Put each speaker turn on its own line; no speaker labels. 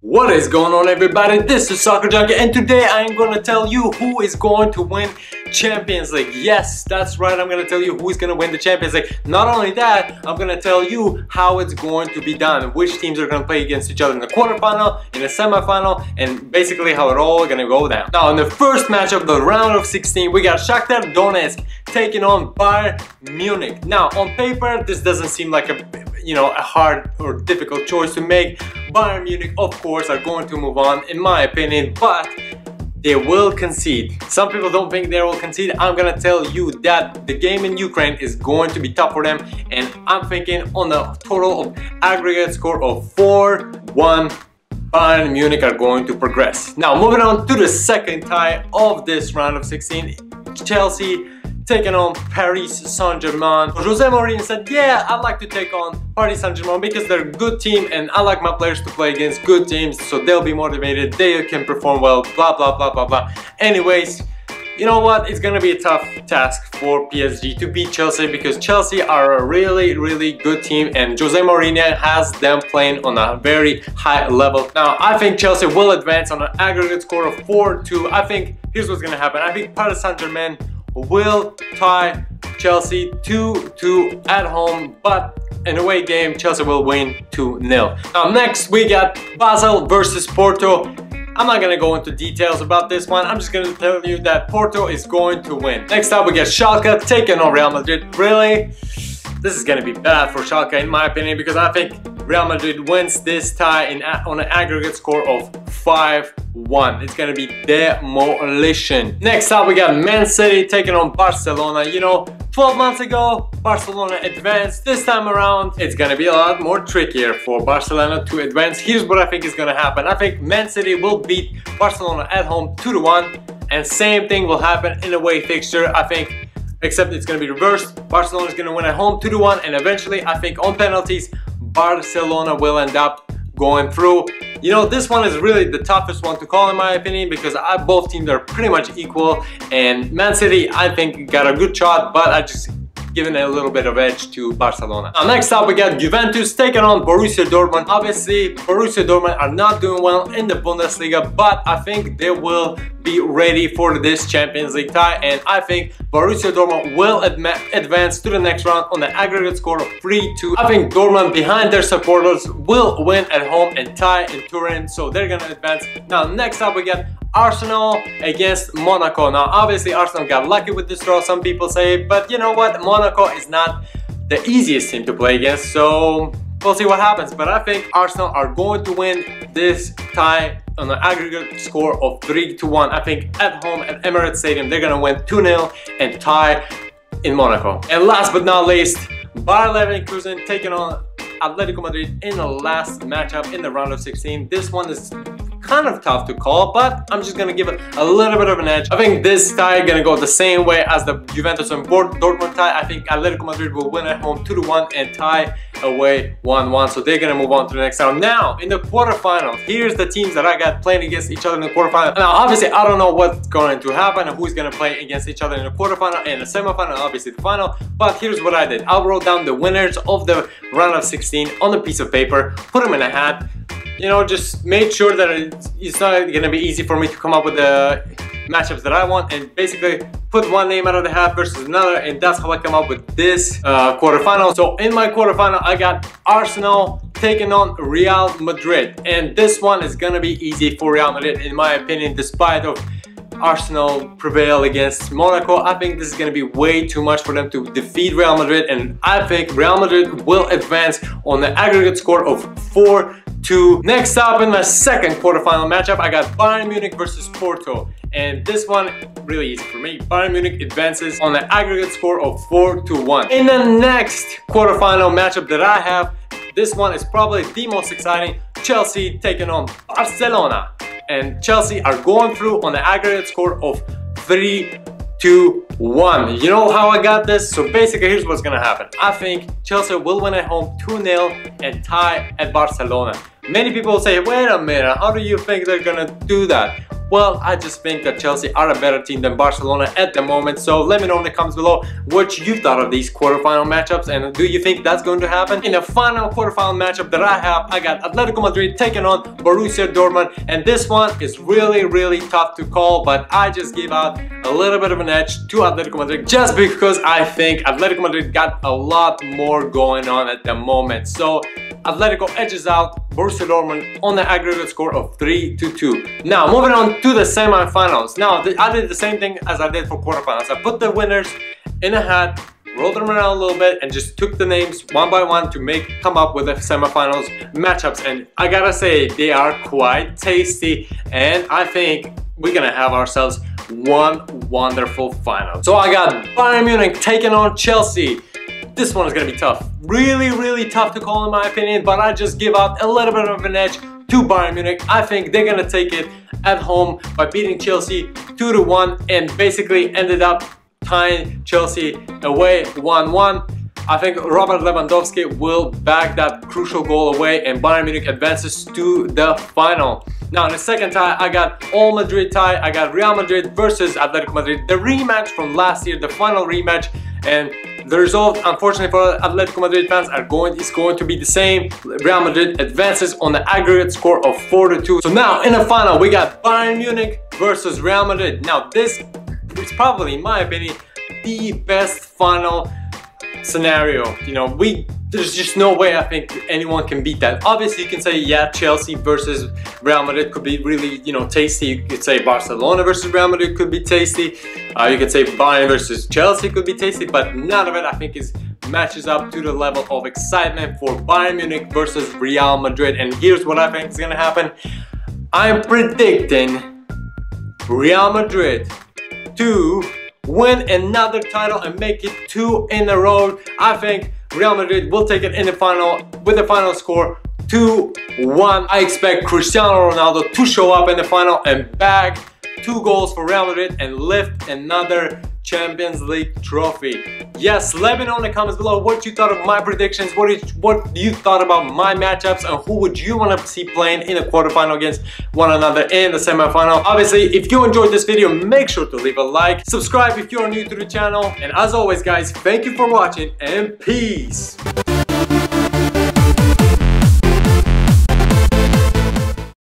What is going on, everybody? This is Soccer Junkie, and today I am going to tell you who is going to win Champions League. Yes, that's right, I'm going to tell you who is going to win the Champions League. Not only that, I'm going to tell you how it's going to be done, which teams are going to play against each other in the quarterfinal, in the semifinal, and basically how it all going to go down. Now, in the first match of the round of 16, we got Shakhtar Donetsk taking on Bayern Munich. Now, on paper, this doesn't seem like a hard or difficult choice to make. Bayern Munich, of course, are going to move on, in my opinion, but they will concede. Some people don't think they will concede. I'm gonna tell you that the game in Ukraine is going to be tough for them, and I'm thinking on a total of aggregate score of 4-1, Bayern Munich are going to progress. Now, moving on to the second tie of this round of 16, Chelsea taking on Paris Saint-Germain. Jose Mourinho said, yeah, I'd like to take on Paris Saint-Germain because they're a good team and I like my players to play against good teams, so they'll be motivated, they can perform well, blah blah blah blah blah. Anyways, you know what, it's gonna be a tough task for PSG to beat Chelsea because Chelsea are a really good team and Jose Mourinho has them playing on a very high level. Now, I think Chelsea will advance on an aggregate score of 4-2. I think, here's what's gonna happen. I think Paris Saint-Germain will tie Chelsea 2-2 at home, but in a away game, Chelsea will win 2-0. Now, next we got Basel versus Porto. I'm not gonna go into details about this one. I'm just gonna tell you that Porto is going to win. Next up, we get Schalke taking on Real Madrid. Really? This is gonna be bad for Schalke in my opinion because I think Real Madrid wins this tie on an aggregate score of 5-1. It's gonna be demolition. Next up, we got Man City taking on Barcelona. You know, 12 months ago, Barcelona advanced. This time around, it's gonna be a lot more trickier for Barcelona to advance. Here's what I think is gonna happen. I think Man City will beat Barcelona at home 2-1, and same thing will happen in a away fixture. I think, except it's gonna be reversed. Barcelona is gonna win at home 2-1, and eventually, I think on penalties, Barcelona will end up going through. You know, this one is really the toughest one to call in my opinion because both teams are pretty much equal, and Man City, I think, got a good shot, but I just giving a little bit of edge to Barcelona. Now, next up, we got Juventus taking on Borussia Dortmund. Obviously, Borussia Dortmund are not doing well in the Bundesliga, but I think they will be ready for this Champions League tie, and I think Borussia Dortmund will advance to the next round on the aggregate score of 3-2. I think Dortmund, behind their supporters, will win at home and tie in Turin, so they're gonna advance. Now, next up, we got Arsenal against Monaco. Now, obviously, Arsenal got lucky with this draw, some people say, but you know what? Monaco is not the easiest team to play against, so we'll see what happens. But I think Arsenal are going to win this tie on an aggregate score of 3-1. I think at home at Emirates Stadium, they're gonna win 2-0 and tie in Monaco. And last but not least, Bayer Leverkusen taking on Atletico Madrid in the last matchup in the round of 16. This one is kind of tough to call, but I'm just gonna give it a little bit of an edge. I think this tie is gonna go the same way as the Juventus and Dortmund tie. I think Atletico Madrid will win at home 2-1 and tie away 1-1, so they're gonna move on to the next round. Now, in the quarterfinals, here's the teams that I got playing against each other in the quarterfinal. Now, obviously, I don't know what's going to happen and who's gonna play against each other in the quarterfinal and the semifinal, obviously the final, but here's what I did. I wrote down the winners of the round of 16 on a piece of paper, put them in a hat. You know, just made sure that it's not gonna be easy for me to come up with the matchups that I want, and basically put one name out of the hat versus another, and that's how I come up with this quarterfinal. So in my quarterfinal, I got Arsenal taking on Real Madrid, and this one is gonna be easy for Real Madrid in my opinion, despite of Arsenal prevail against Monaco. I think this is going to be way too much for them to defeat Real Madrid, and I think Real Madrid will advance on the aggregate score of 4-2. Next up, in my second quarterfinal matchup, I got Bayern Munich versus Porto, and this one really easy for me. Bayern Munich advances on the aggregate score of 4-1. In the next quarterfinal matchup that I have, this one is probably the most exciting. Chelsea taking on Barcelona, and Chelsea are going through on the aggregate score of 3-1. You know how I got this? So basically, here's what's gonna happen. I think Chelsea will win at home 2-0 and tie at Barcelona. Many people say, wait a minute, how do you think they're gonna do that? Well, I just think that Chelsea are a better team than Barcelona at the moment. So let me know in the comments below what you thought of these quarterfinal matchups, and do you think that's going to happen? In the final quarterfinal matchup that I have, I got Atletico Madrid taking on Borussia Dortmund, and this one is really tough to call, but I just gave out a little bit of an edge to Atletico Madrid just because I think Atletico Madrid got a lot more going on at the moment. So Atletico edges out Borussia Dortmund on the aggregate score of 3-2. Now moving on to the semi-finals. Now I did the same thing as I did for quarterfinals. I put the winners in a hat, rolled them around a little bit, and just took the names one by one to come up with the semi-finals matchups. And I gotta say, they are quite tasty, and I think we're gonna have ourselves one wonderful final. So I got Bayern Munich taking on Chelsea. This one is gonna be tough. Really tough to call in my opinion, but I just give out a little bit of an edge to Bayern Munich. I think they're gonna take it at home by beating Chelsea 2-1 and basically ended up tying Chelsea away 1-1. I think Robert Lewandowski will bag that crucial goal away and Bayern Munich advances to the final. Now in the second tie, I got all Madrid tie. I got Real Madrid versus Atletico Madrid, the rematch from last year, the final rematch, and the result, unfortunately for Atletico Madrid fans, is going to be the same. Real Madrid advances on the aggregate score of 4-2. So now in the final, we got Bayern Munich versus Real Madrid. Now this is probably, in my opinion, the best final scenario. You know, there's just no way I think anyone can beat that. Obviously you can say, yeah, Chelsea versus Real Madrid could be really, you know, tasty. You could say Barcelona versus Real Madrid could be tasty. You could say Bayern versus Chelsea could be tasty, but none of it I think matches up to the level of excitement for Bayern Munich versus Real Madrid. And here's what I think is gonna happen. I'm predicting Real Madrid to win another title and make it 2 in a row. I think Real Madrid will take it in the final with the final score 2-1. I expect Cristiano Ronaldo to show up in the final and bag 2 goals for Real Madrid and lift another Champions League trophy. Yes, let me know in the comments below what you thought of my predictions, what you thought about my matchups, and who would you want to see playing in a quarterfinal against one another in the semifinal. Obviously, if you enjoyed this video, make sure to leave a like, subscribe if you're new to the channel, and as always guys, thank you for watching and peace.